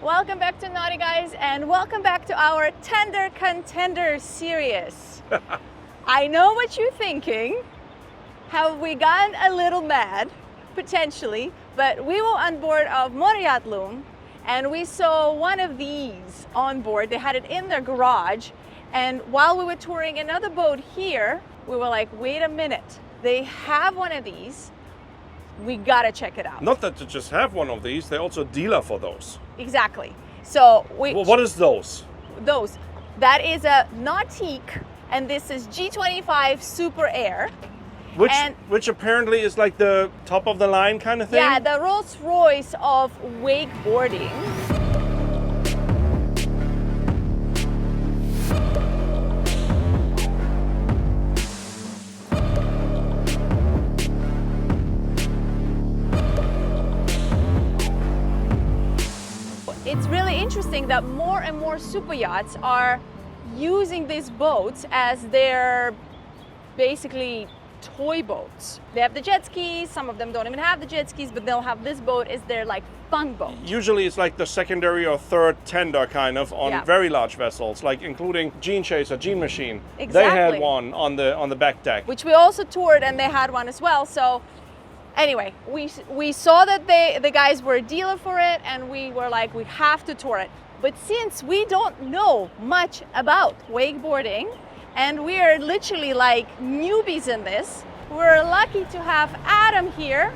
Welcome back to Naughty Guys and welcome back to our Tender Contender series. I know what you're thinking. Have we gone a little mad? Potentially, but we were on board of Moreyacht Loon and we saw one of these on board. They had it in their garage, and while we were touring another boat here, we were like, wait a minute, they have one of these. We gotta check it out. Not that to just have one of these, they're also a dealer for those. Exactly. So Well, what is those? That is a Nautique, and this is G25 Super Air. Which apparently is like the top of the line kind of thing? Yeah, the Rolls Royce of wakeboarding. It's really interesting that more and more super yachts are using these boats as their basically toy boats. They have the jet skis, some of them don't even have the jet skis, but they'll have this boat as their like fun boat. Usually it's like the secondary or third tender kind of on very large vessels, like including Gene Chaser, Gene Machine. Exactly. They had one on the back deck. Which we also toured, and they had one as well. So anyway, we saw that the guys were a dealer for it, and we were like, we have to tour it. But since we don't know much about wakeboarding, and we are literally like newbies in this, we're lucky to have Adam here.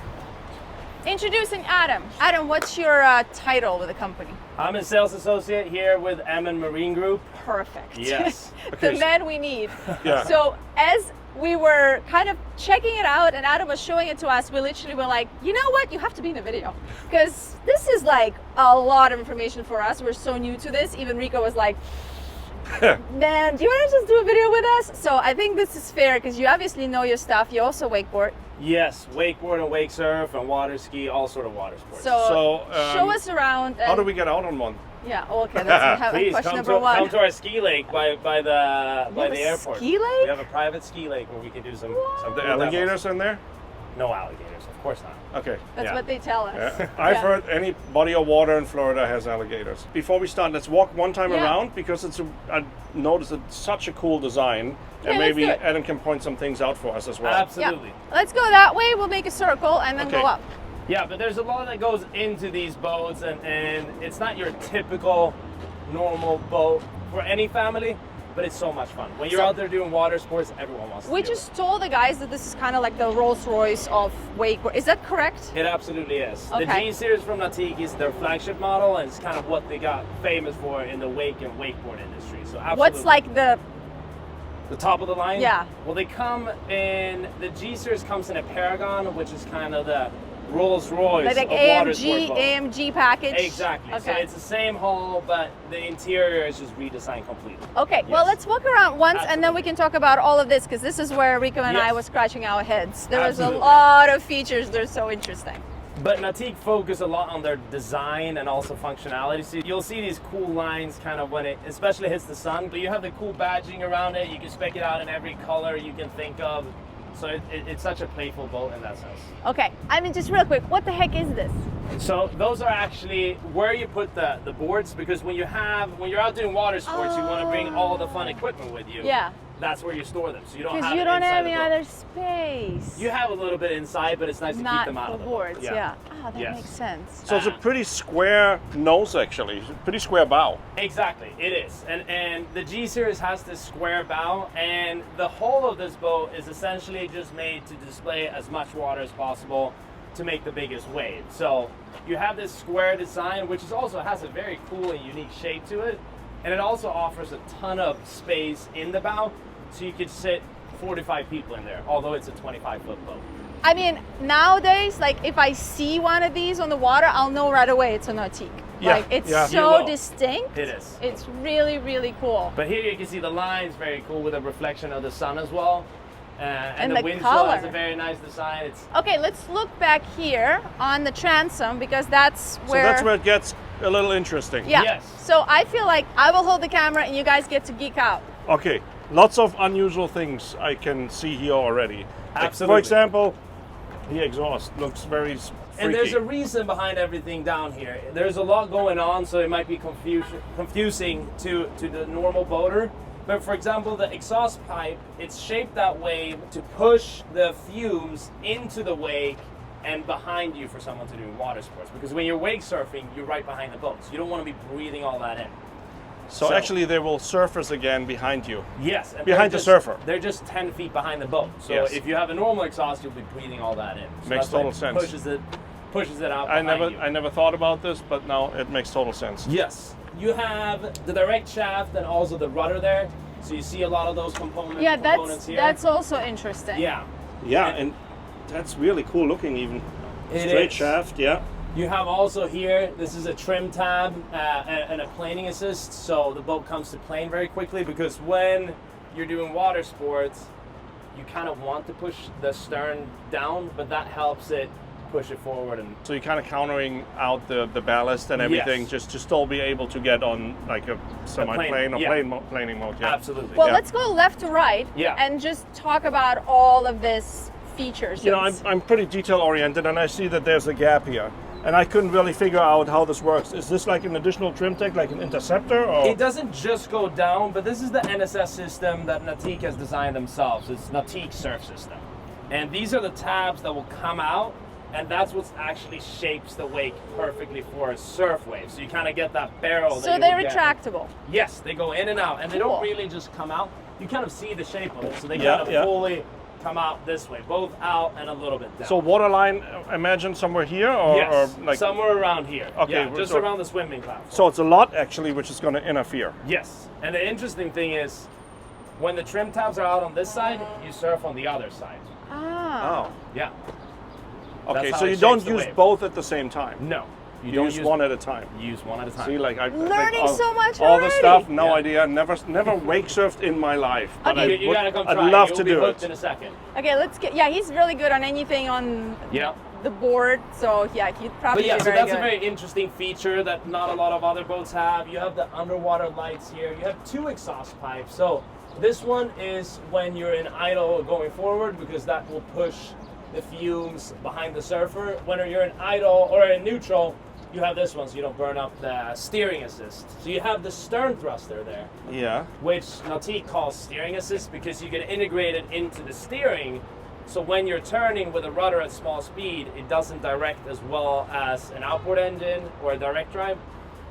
Introducing Adam. Adam, what's your title with the company? I'm a sales associate here with Ammon Marine Group. Perfect. Yes. The man we need. Yeah. So as we were kind of checking it out and Adam was showing it to us, we literally were like, you know what, you have to be in the video, because this is like a lot of information for us. We're so new to this. Even Rico was like, man, do you want to just do a video with us? So I think this is fair because you obviously know your stuff. You also wakeboard. Yes, wakeboard and wake surf and water ski, all sort of water sports. So show us around. How do we get out on one? Yeah, okay, that's Please question come number one. come to our ski lake by the airport. Ski lake? We have a private ski lake where we can do some The cool alligators demos. in there? No alligators, of course not. Okay. That's Yeah. what they tell us. Yeah. I've heard any body of water in Florida has alligators. Before we start, let's walk one time Yeah. around, because I noticed it's such a cool design, Okay, and let's maybe do it. Adam can point some things out for us as well. Absolutely. Yeah. Let's go that way. We'll make a circle and then Okay. go up. Yeah, but there's a lot that goes into these boats, and it's not your typical normal boat for any family, but it's so much fun. When you're So- out there doing water sports, everyone wants to We do just told the guys that this is kind of like the Rolls Royce of wakeboard. Is that correct? it. It absolutely is. The Okay. G Series from Nautique is their flagship model, and it's kind of what they got famous for in the wake and wakeboard industry. So absolutely. What's like the The top of the line? Yeah. Well, they come in, the G Series comes in a Paragon, which is kind of the Rolls Royce like of water sport AMG boat. AMG package? Exactly. So Okay. it's the same hull, but the interior is just redesigned completely. Okay, well, Yes. let's walk around once and then Absolutely. we can talk about all of this, because this is where Rico and I Yes. were scratching our heads. There was a Absolutely. lot of features that are so interesting. But Nautique focus a lot on their design and also functionality. So you'll see these cool lines kind of when it especially hits the sun, but you have the cool badging around it. You can spec it out in every color you can think of. So it's such a playful boat in that sense. Okay, I mean, just real quick, what the heck is this? So those are actually where you put the boards, because when you're out doing water sports, you want to bring all the fun equipment with you. Yeah. That's where you store them. So you don't Because have you it don't inside have the any boat. other space. You have a little bit inside, but it's nice to keep Not them out for of the boat. boards, yeah. Ah, that Yes. makes sense. So it's a pretty square nose, actually. It's a pretty square bow. Exactly, it is. And the G Series has this square bow, and the whole of this boat is essentially just made to display as much water as possible to make the biggest wave. So you have this square design, which also has a very cool and unique shape to it, and it also offers a ton of space in the bow, so you could sit 45 people in there, although it's a 25-foot boat. I mean, nowadays, like if I see one of these on the water, I'll know right away it's a Nautique. Yeah, Like it's yeah. You so will. distinct. It is. It's really, really cool. But here you can see the lines, very cool with a reflection of the sun as well. And the the windshield has color. a very nice design. It's Okay, let's look back here on the transom, because that's So where. that's where it gets a little interesting. Yeah. Yes. So I feel like I will hold the camera and you guys get to geek out. Okay, lots of unusual things I can see here already. Like, for Absolutely. example, the exhaust looks very And there's a reason behind everything down here. There's a lot going on, so it might be confusing to the normal boater. But for example, the exhaust pipe, it's shaped that way to push the fumes into the wake and behind you for someone to do water sports. Because when you're wake surfing, you're right behind the boat. So you don't want to be breathing all that in. So actually there will surfers again behind you. Yes. And behind the surfer. They're just 10 feet behind the boat. So yes. if you have a normal exhaust, you'll be breathing all that in. So makes total sense. Pushes it out I behind never thought about this, but now it makes total sense. Yes. You have the direct shaft and also the rudder there. So you see a lot of those components here. That's also interesting. Yeah. Yeah, and that's really cool looking even. It Straight is. shaft, yeah. You have also here, this is a trim tab and a planing assist, so the boat comes to plane very quickly, because when you're doing water sports, you kind of want to push the stern down, but that helps it push it forward. And so you're kind of countering out the ballast and everything, yes. just to still be able to get on like a semi-plane or yeah. planing mode. Yeah. Absolutely. Well, Yeah. let's go left to right and just talk about all of this features. You know, I'm pretty detail oriented, and I see that there's a gap here. And I couldn't really figure out how this works. Is this like an additional trim tech, like an interceptor? Or? It doesn't just go down, but this is the NSS system that Nautique has designed themselves. It's Nautique Surf System. And these are the tabs that will come out, and that's what actually shapes the wake perfectly for a surf wave. So you kind of get that barrel. So they're retractable. Yes, they go in and out, and they Cool. don't really just come out. You kind of see the shape of it, so they kind of fully come out this way, both out and a little bit down. So waterline, imagine somewhere here, or, yes, or like somewhere around here. Okay, yeah, just so- around the swimming platform. So it's a lot actually, which is going to interfere. Yes, and the interesting thing is, when the trim tabs are out on this side, you surf on the other side. Ah. Oh. Yeah. Okay, That's so how you it don't shapes the use wave. both at the same time. No, You don't use one at a time. You use one at a time. See, like I Learning all, so much all the already. stuff, no Yeah. idea. Never wake surfed in my life. But Okay, you gotta come try. I'd love You'll to be do hooked it. in a second. Okay, let's get. Yeah, he's really good on anything on Yeah. the board. So yeah, he'd probably But yeah, be so very that's good. a very interesting feature that not a lot of other boats have. You have the underwater lights here. You have two exhaust pipes. So this one is when you're in idle or going forward, because that will push the fumes behind the surfer. When you're in idle or in neutral, you have this one so you don't burn up the steering assist. So you have the stern thruster there, Yeah. which Nautique calls steering assist, because you can integrate it into the steering. So when you're turning with a rudder at small speed, it doesn't direct as well as an outboard engine or a direct drive.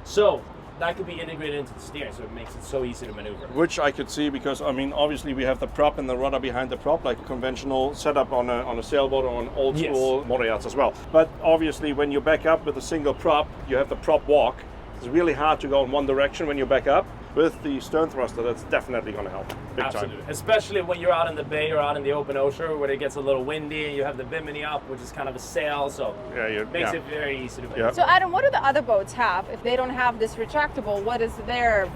So that could be integrated into the steering, so it makes it so easy to maneuver. Which I could see because I mean obviously we have the prop and the rudder behind the prop, like a conventional setup on a sailboat or an old Yes. school motor yachts as well. But obviously when you back up with a single prop, you have the prop walk. It's really hard to go in one direction when you back up. With the stern thruster, that's definitely going to help big Absolutely, time. especially when you're out in the bay or out in the open ocean where it gets a little windy and you have the bimini up, which is kind of a sail, so it makes it very easy to maneuver. Yeah. So Adam, what do the other boats have? If they don't have this retractable, what is their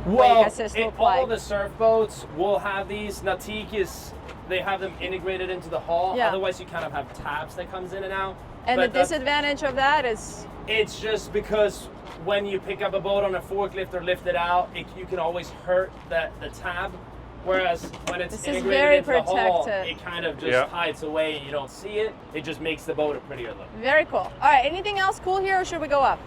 Well, wake assist look like? all the surf boats will have these. Nautique they have them integrated into the hull. Yeah. Otherwise, you kind of have tabs that comes in and out. And the But that's- disadvantage of that is It's just because when you pick up a boat on a forklift or lift it out, you can always hurt the tab. Whereas when it's This is integrated very into the hull, protected. it kind of just hides away and you don't see it. It just makes the boat a prettier look. very cool. All right, anything else cool here, or should we go up?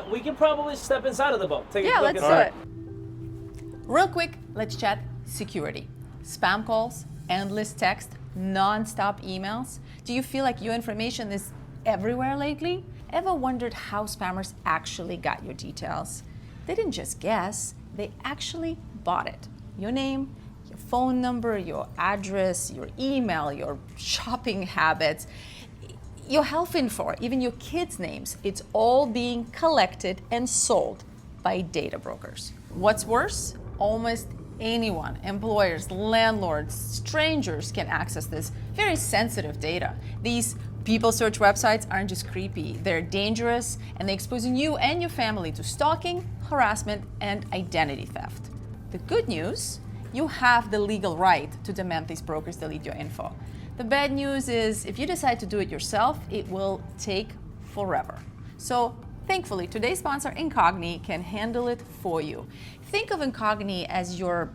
We can probably step inside of the boat. Take a Yeah, look let's inside. do it. Real quick, let's chat security. Spam calls, endless text, non-stop emails. Do you feel like your information is everywhere lately? Ever wondered how spammers actually got your details? They didn't just guess, they actually bought it. Your name, your phone number, your address, your email, your shopping habits, your health info, even your kids' names. It's all being collected and sold by data brokers. What's worse? Almost anyone, employers, landlords, strangers can access this very sensitive data. These people search websites aren't just creepy, they're dangerous, and they're exposing you and your family to stalking, harassment, and identity theft. The good news, you have the legal right to demand these brokers delete your info. The bad news is if you decide to do it yourself, it will take forever. So thankfully, today's sponsor, Incogni, can handle it for you. Think of Incogni as your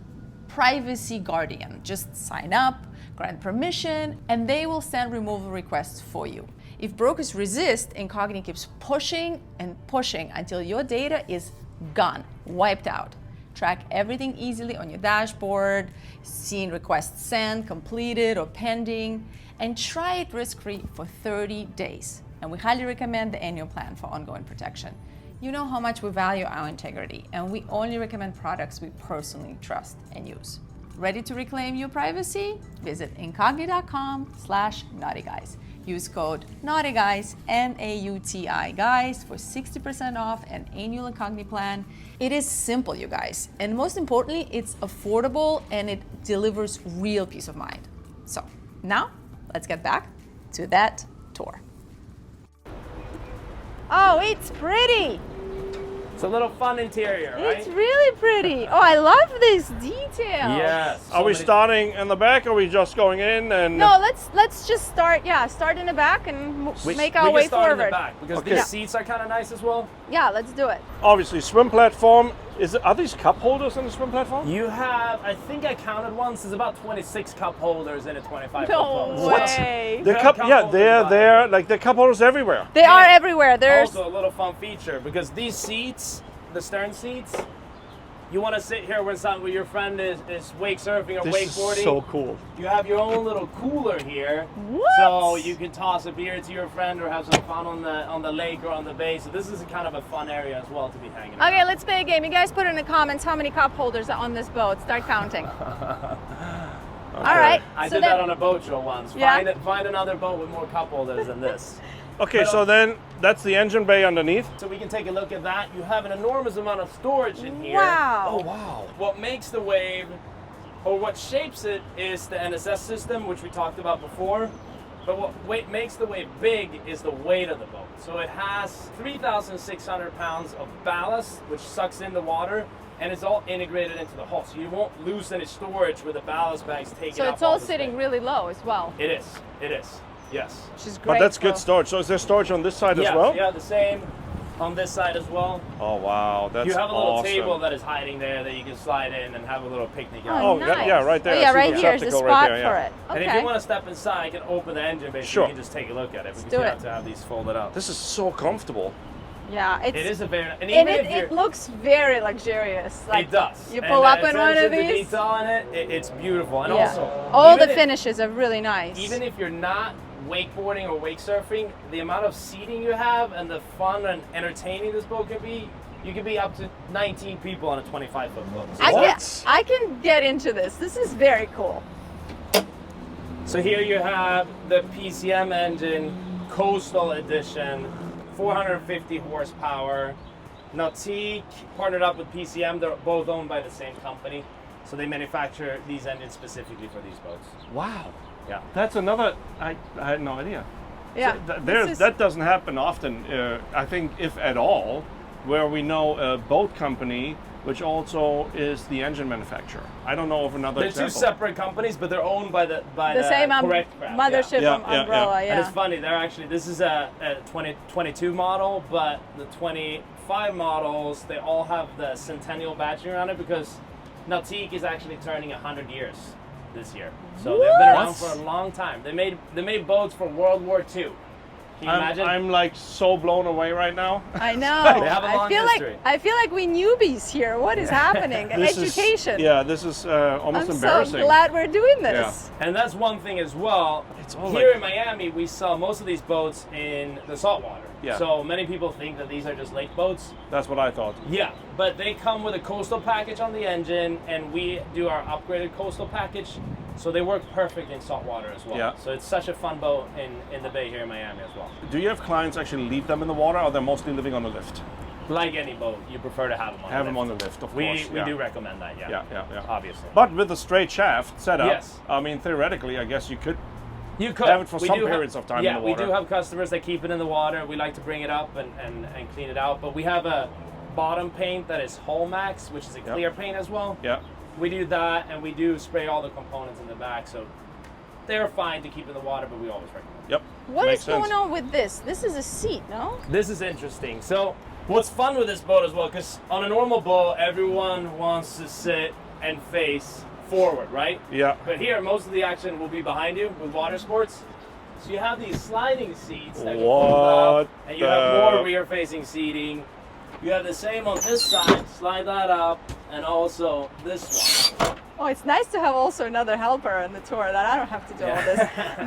privacy guardian. Just sign up, grant permission, and they will send removal requests for you. If brokers resist, Incogni keeps pushing and pushing until your data is gone, wiped out. Track everything easily on your dashboard, seeing requests sent, completed, or pending, and try it risk-free for 30 days. And we highly recommend the annual plan for ongoing protection. You know how much we value our integrity, and we only recommend products we personally trust and use. Ready to reclaim your privacy? Visit incogni.com/naughtyguys. Use code NAUGHTYGUYS, N-A-U-T-I guys, for 60% off an annual Incogni plan. It is simple, you guys, and most importantly, it's affordable and it delivers real peace of mind. So now, let's get back to that tour. Oh, it's pretty. It's a little fun interior, right? It's really pretty. Oh, I love this detail. Yes. Are we many- starting in the back, or are we just going in and? No, let's just start. Yeah, start in the back and make our we way can start forward. in the back because Okay. these seats are kind of nice as well. Yeah, let's do it. Obviously, swim platform. Are these cup holders in the swim platform? You have, I think I counted once, there's about 26 cup holders in a 25 No foot boat. way. The Yeah, cup, cup yeah, holders they're by there. Like the cup holders everywhere. They are And everywhere. There's Also a little fun feature because these seats, the stern seats, you want to sit here when with your friend is wake surfing or This wakeboarding. is so cool. You have your own little cooler here, What? so you can toss a beer to your friend or have some fun on the lake or on the bay. So this is kind of a fun area as well to be hanging out. Okay, let's play a game. You guys put in the comments how many cup holders are on this boat. Start counting. All right. I so did then- that on a boat show once. Yeah? Find another boat with more cup holders than this. Okay, so then that's the engine bay underneath. So we can take a look at that. You have an enormous amount of storage in here. Wow. Oh wow. What makes the Wave, or what shapes it, is the NSS system, which we talked about before. But what makes the Wave big is the weight of the boat. So it has 3,600 pounds of ballast, which sucks in the water, and it's all integrated into the hull. So you won't lose any storage with the ballast bags taking So up it's all the sitting space. really low as well, It is. It is. Yes. which is great. But that's good for- storage. So is there storage on this side Yeah, as well? yeah, the same on this side as well. Oh wow, that's You have a little awesome. table that is hiding there that you can slide in and have a little picnic out. Oh, nice. yeah, right there. Oh, I yeah, see right the here is the receptacle spot right there, for yeah. it. And Okay. if you want to step inside, I can open the engine bay so Sure. you can just take a look at it. Because do you it. have to have these folded up. This is so comfortable. Yeah, it's It is a very, and and even it, if you're, it looks very luxurious. Like it does. You And pull the up in one attention of to these. detail on it, it's beautiful. And Yeah. also, All even the if- finishes are really nice. Even if you're not wakeboarding or wake surfing, the amount of seating you have and the fun and entertaining this boat can be, you can be up to 19 people on a 25-foot boat. So, I can get into this. This is very cool. so here you have the PCM engine, Coastal Edition, 450 horsepower. Nautique partnered up with PCM. They're both owned by the same company. So they manufacture these engines specifically for these boats. Wow. Yeah. That's another. I had no idea. Yeah. this is- That doesn't happen often. I think, if at all, where we know a boat company which also is the engine manufacturer. I don't know of another They're example. two separate companies, but they're owned by the same correct craft. mothership Yeah, umbrella. Yeah. And it's funny, they're actually, this is a 2022 model, but the 25 models, they all have the Centennial badging around it because Nautique is actually turning 100 years this year. So they've been around What? for a long time. They made boats for World War II. Can you imagine? I'm like so blown away right now. I know. They have a long history. I feel like we newbies here. What is happening? This is- Education. yeah, this is almost I'm embarrassing. so glad we're doing this. And that's one thing as well. It's all Here like- in Miami, we sell most of these boats in the saltwater. Yeah. So many people think that these are just lake boats. That's what I thought. Yeah, but they come with a coastal package on the engine, and we do our upgraded coastal package, so they work perfect in saltwater as well. Yeah. So it's such a fun boat in the bay here in Miami as well. Do you have clients actually leave them in the water, or they're mostly living on the lift? Like any boat, you prefer to have them on Have the them lift. on the lift, of We course. yeah. do recommend that, yeah. Yeah. Obviously. But with a straight shaft setup, Yes. I mean, theoretically, I guess you could. You could have it for We some do periods of time in Yeah, the we water. do have customers that keep it in the water. We like to bring it up and clean it out. But we have a bottom paint that is Hull Max, which is a clear paint as well. Yeah. We do that, and we do spray all the components in the back, so they're fine to keep in the water, but we always recommend. Yep. What Makes is going sense. on with this? This is a seat, no? This is interesting. So what's fun with this boat as well, because on a normal boat, everyone wants to sit and face forward, right? Yeah. But here, most of the action will be behind you with water sports. So you have these sliding seats that can What fold up, and you have the- more rear-facing seating. You have the same on this side. Slide that up, and also this one. Oh, it's nice to have also another helper on the tour that I don't have to do all Yeah.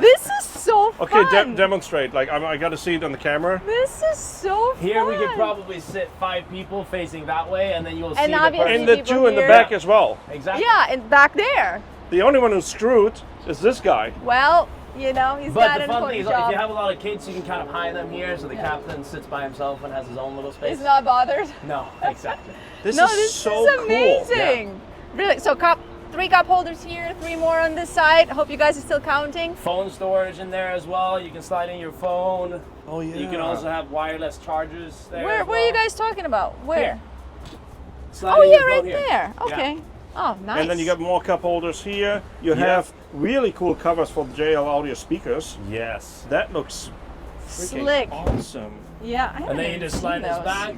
this. This is so Okay, fun. demonstrate. Like I got to see it on the camera. This is so fun. Here we could probably sit 5 people facing that way, and then you'll see And the obviously person. And the people two in the here. back as well. Exactly. Yeah, and back there. The only one who's screwed is this guy. Well, you know, he's But got the an fun important thing is, job. if you have a lot of kids, you can kind of hide them here, so the captain sits by himself and has his own little space. He's not bothered. No, exactly. This No, is this so is cool. amazing. Really, so 3 cup holders here, 3 more on this side. Hope you guys are still counting. Phone storage in there as well. You can slide in your phone. Oh yeah. You can also have wireless chargers there. Where as are you well. guys talking about? Where? Here. Slide Oh in yeah, your right phone here. there. Yeah. Okay. Oh, nice. And then you got more cup holders here. You Yeah. have really cool covers for the JL Audio speakers. Yes. That looks freaking Slick. awesome. Yeah. I And haven't then you even just seen slide this those. back.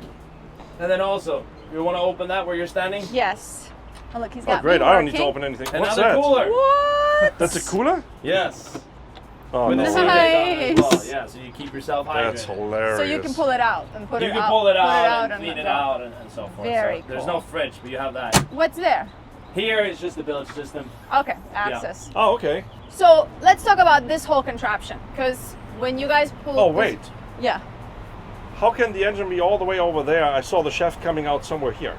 And then also, you want to open that where you're standing? Yes. Oh look, he's Oh got great! me I don't need to working. open anything. What's Another that? cooler. What? That's a cooler? Yes. Oh With no. the CJ on it as well. Nice. Yeah, so you keep yourself hydrated. That's hilarious. So you can pull it out and put You it can out. pull it put out and on clean the it top. out and so forth. Very so there's cool. no fridge, but you have that. What's there? Here is just the bilge system. Okay, access. Oh okay. So let's talk about this whole contraption, because when you guys pull. Oh this- wait. Yeah. How can the engine be all the way over there? I saw the shaft coming out somewhere here.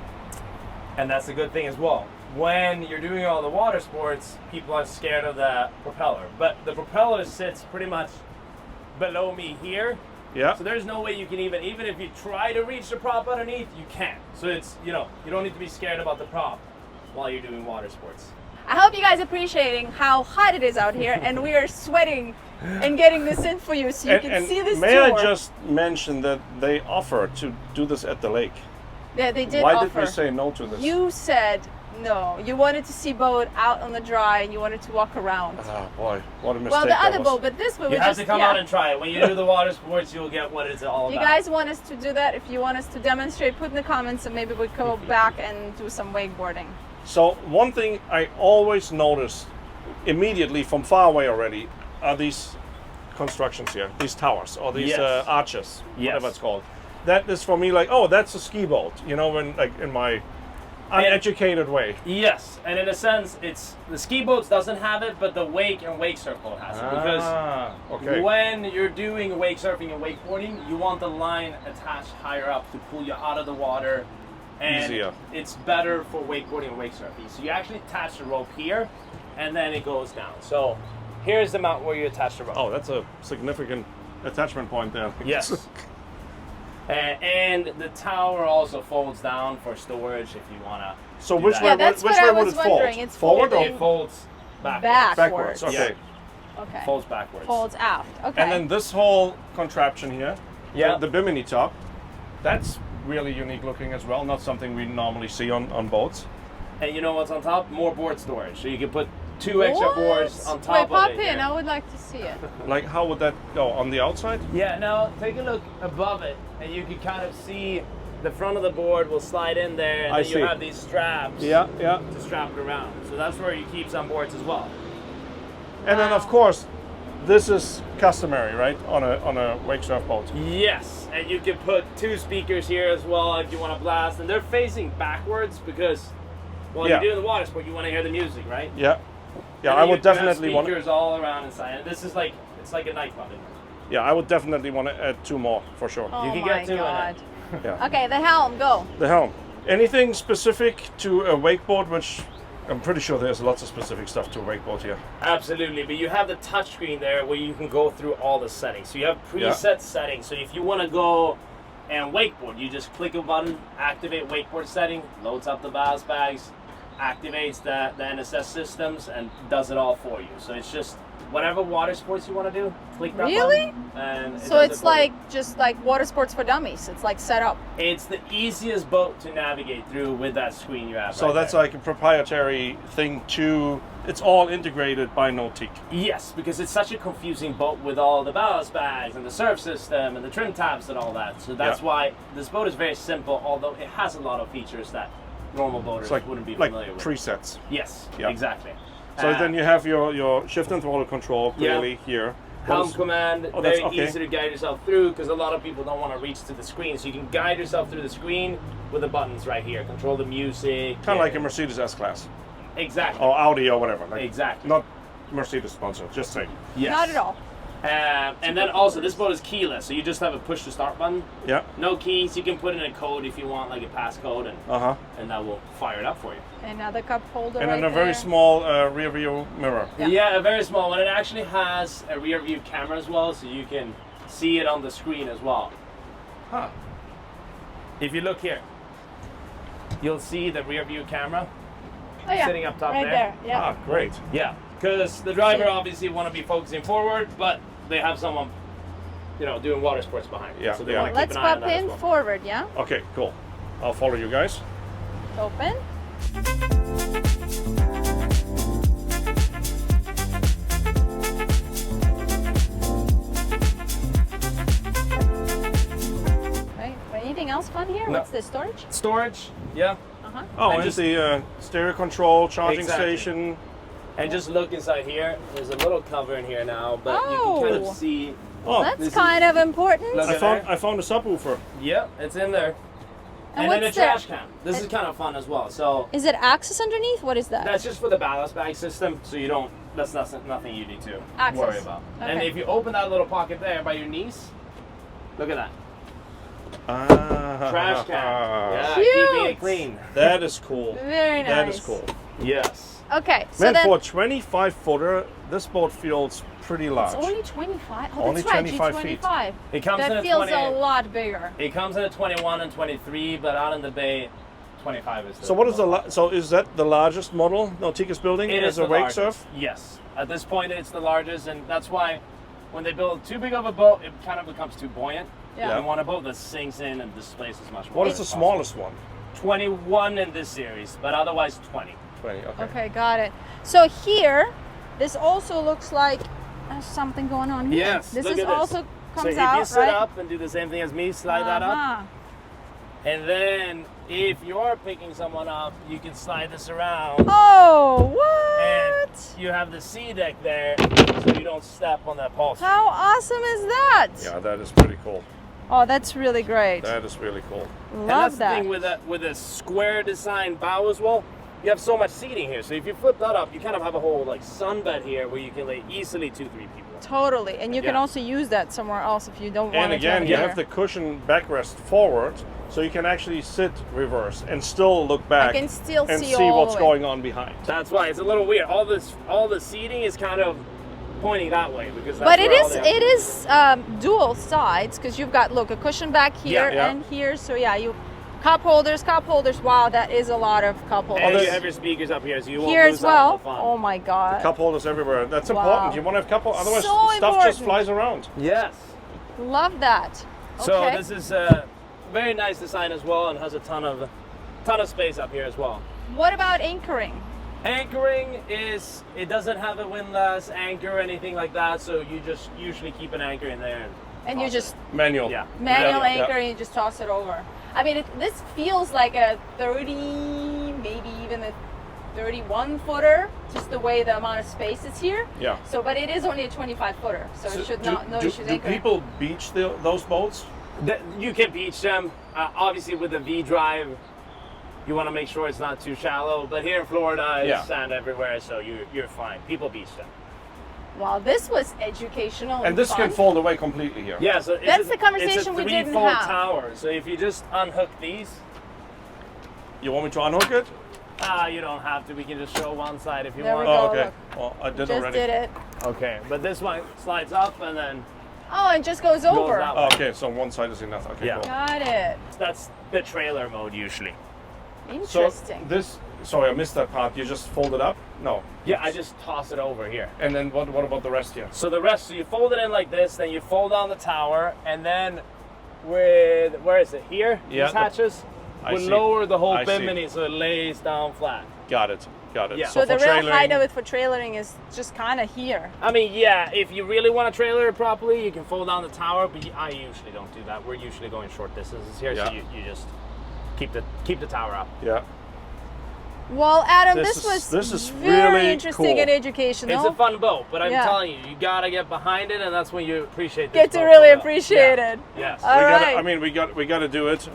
And that's a good thing as well. When you're doing all the water sports, people are scared of the propeller. But the propeller sits pretty much below me here. Yeah. So there's no way you can even if you try to reach the prop underneath, you can't. So it's, you don't need to be scared about the prop while you're doing water sports. I hope you guys are appreciating how hot it is out here, and we are sweating and getting this in for you so you can see this may tour. I just mention that they offer to do this at the lake? Yeah, they did Why offer. did we say no to this? You said no. You wanted to see boat out on the dry, and you wanted to walk around. Ah boy, what a mistake Well, the that other was. boat, but this one we You have just to come out and try it. When you do the water sports, you'll get what it's all You about. guys want us to do that? If you want us to demonstrate, put in the comments, and maybe we go back and do some wakeboarding. So one thing I always notice immediately from far away already are these constructions here, these towers or these Yes. arches, Yes. whatever it's called. That is for me like, oh, that's a ski boat. You know, when like in my uneducated way. Yes, and in a sense, it's the ski boats doesn't have it, but the wake and wake surf boat has it because Okay. when you're doing wake surfing and wakeboarding, you want the line attached higher up to pull you out of the water, and Easier. it's better for wakeboarding and wake surfing. So you actually attach the rope here, and then it goes down. So here's the mount where you attach the rope. Oh, that's a significant attachment point there. Yes. And the tower also folds down for storage if you want to. So do which that. way, Yeah, that's which what I way would was it fold? wondering. It's Forward folding. or It folds backwards. Backwards. backwards? Okay. Okay. Folds backwards. Folds aft. Okay. And then this whole contraption here, Yeah. the bimini top, that's really unique looking as well. Not something we normally see on boats. And you know what's on top? More board storage. So you can put 2 extra boards on top Wait, of pop it. in. here. I would like to see it. Like how would that go on the outside? Yeah, now take a look above it, and you can kind of see the front of the board will slide in there, and I then see. you have these straps Yeah. to strap it around. So that's where you keep some boards as well. And then of course, this is customary, right? On a wake surf boat. Yes, and you can put 2 speakers here as well if you want to blast, and they're facing backwards because while Yeah. you're doing the water sport, you want to hear the music, right? Yeah. Yeah, And I then would you have definitely want. speakers all around inside. And this is like it's like a nightclub. Yeah, I would definitely want to add 2 more for sure. Oh You can my get to it. god. Yeah. Okay, the helm, go. The helm. Anything specific to a wakeboard, which I'm pretty sure there's lots of specific stuff to a wakeboard here. Absolutely, but you have the touchscreen there where you can go through all the settings. So you have preset settings. So if you want to go and wakeboard, you just click a button, activate wakeboard setting, loads up the ballast bags, activates the NSS systems, and does it all for you. So it's just whatever water sports you want to do, click that Really? button. And it So does it it's for you. like just like water sports for dummies. It's like set up. It's the easiest boat to navigate through with that screen you have. So right that's there. like a proprietary thing to. It's all integrated by Nautique. Yes, because it's such a confusing boat with all the ballast bags and the surf system and the trim tabs and all that. So that's Yeah. why this boat is very simple, although it has a lot of features that normal boaters It's like wouldn't be like familiar with. presets. Yes, Yeah. exactly. So then you have your shift and throttle control clearly here. Helm command, Oh, that's very okay. easy to guide yourself through because a lot of people don't want to reach to the screen. So you can guide yourself through the screen with the buttons right here. Control the music. Kind of like a Mercedes S-Class Exactly. or Audi or whatever. Like, Exactly. Not Mercedes sponsor, just saying. Yes. Not at all. And then also, this boat is keyless, so you just have a push to start button. Yeah. No keys. You can put in a code if you want, like a passcode, and that will fire it up for you. Another cup holder And right then a there. very small rear view mirror. Yeah. A very small one. It actually has a rear view camera as well, so you can see it on the screen as well. Huh. If you look here, you'll see the rear view camera Oh, yeah. sitting up top right there. Yeah. Ah, great. Yeah, because the driver obviously want to be focusing forward, but they have someone, doing water sports behind. Yeah, So they yeah. want to keep Let's an eye on pop that as in well. forward, yeah? Okay, cool. I'll follow you guys. Open. Right. Anything else fun here? No. What's this, storage? Storage, yeah. Uh-huh. Oh, And and just- the stereo control, charging Exactly. station. And just look inside here. There's a little cover in here now, but you can kind Oh. of see. Oh, That's this is- kind of important. Look. I found a subwoofer. Yep, it's in there. And then a what's there? trash can. This is kind of fun as well. So Is it access underneath? What is that? that's just for the ballast bag system, so you don't. That's nothing you need to Access. worry about. And Okay. if you open that little pocket there by your knees, look at that Ah, trash can. Yeah, Cute. keeping it clean. That is cool. Very nice. That is cool. Yes. Okay, so Man, then for a 25 footer, this boat feels pretty large. it's only 25. Oh, Only that's right, 25 feet. G25. It comes in That a feels 20. a lot bigger. It comes in at 21 and 23, but out in the bay, 25 is. So what is so is that the largest model Nautica's building It as is a the wake largest. surf? Yes. At this point, it's the largest, and that's why when they build too big of a boat, it kind of becomes too buoyant. Yeah. You want a boat that sinks in and displaces much more. What is the smallest one? 21 in this series, but otherwise 20. 20. Okay. Okay, got it. So here, this also looks like there's something going on here. Yes. This look is at this. also so comes if out, you sit right? up and do the same thing as me, slide that up, Uh-huh. and then if you are picking someone up, you can slide this around. Oh, And what? you have the sea deck there, so you don't step on that pole. How awesome is that? Yeah, that is pretty cool. Oh, that's really great. That is really cool. And that's Love that. the thing with a square design bow as well. You have so much seating here, so if you flip that up, you kind of have a whole like sunbed here where you can lay easily 2-3 people. Totally, and you can Yeah. also use that somewhere else if you don't want And it to again, have you here. have the cushion backrest forward, so you can actually sit reverse and still look back can still and see see all what's the way. going on behind. That's why it's a little weird. All the seating is kind of pointing that way because. That's But it where all is the- it is dual sides because you've got a cushion back here Yeah. and here. So yeah, you cup holders. Wow, that is a lot of cup holders. And Oh, you this- have your speakers up here, so you won't Here lose as out on well. the fun. Oh my god. Cup holders everywhere. That's Wow. important. You want to have cup holders, otherwise So stuff just important. flies around. Yes. Love that. So Okay. this is a very nice design as well, and has a ton of space up here as well. What about anchoring? Anchoring is, it doesn't have a windlass anchor or anything like that, so you just usually keep an anchor in there. And you toss just it. Manual. Yeah. manual Yeah. anchor and you just toss it over. I mean, this feels like a 30, maybe even a 31 footer, just the way the amount of space is here. Yeah. So, but it is only a 25 footer, so it should not no do, issues do anchoring. people beach those boats? You can beach them. Obviously, with the V drive, you want to make sure it's not too shallow. But here in Florida, it's Yeah. sand everywhere, so you're fine. People beach them. Wow, this was educational. And this fun. can fold away completely here. Yeah, so That's the conversation we it's a didn't threefold have. tower. So if you just unhook these, You want me to unhook it? you don't have to. We can just show one side if you There we want. go. Oh, okay. look. Well, I did Just already. did it. Okay, but this one slides up and then Oh, and just goes over. that way. Oh, okay, so one side is enough. Okay, Yeah. cool. Got it. That's the trailer mode usually. So Interesting. this, sorry, I missed that part. You just fold it up? No. Yeah, I just toss it over here. And then what about the rest here? So the rest, so you fold it in like this, then you fold down the tower, and then where is it? Here? Yeah, These the- hatches I would see. lower the whole I see. bimini so it lays down flat. Got it. Got it. Yeah. so the for real height trailering- of it for trailering is just kind of here. I mean, yeah, if you really want to trailer it properly, you can fold down the tower, but I usually don't do that. We're usually going short distances here, Yeah. so you just keep the tower up. Yeah. Well, Adam, This this is was very really interesting cool. and educational. It's a fun boat, but I'm Yeah. telling you, you gotta get behind it, and that's when you appreciate this Get to boat really for real. appreciate Yeah. it. Yes. All right. I mean, we got to do it.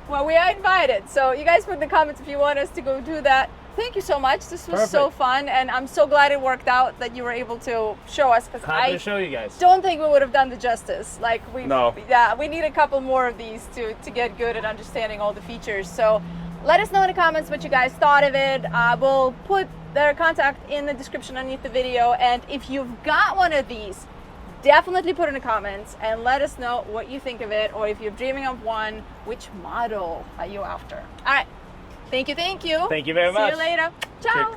Well, we are invited, so you guys put in the comments if you want us to go do that. Thank you so much. This was so Perfect. fun, and I'm so glad it worked out that you were able to show us, because Happy I to show you guys. don't think we would have done the justice. Like No. yeah, we need a couple more of these to get good at understanding all the features. So let us know in the comments what you guys thought of it. We'll put their contact in the description underneath the video, and if you've got one of these, definitely put in the comments and let us know what you think of it, or if you're dreaming of one, which model are you after? All right, thank you. Thank you very much. See you later. Ciao.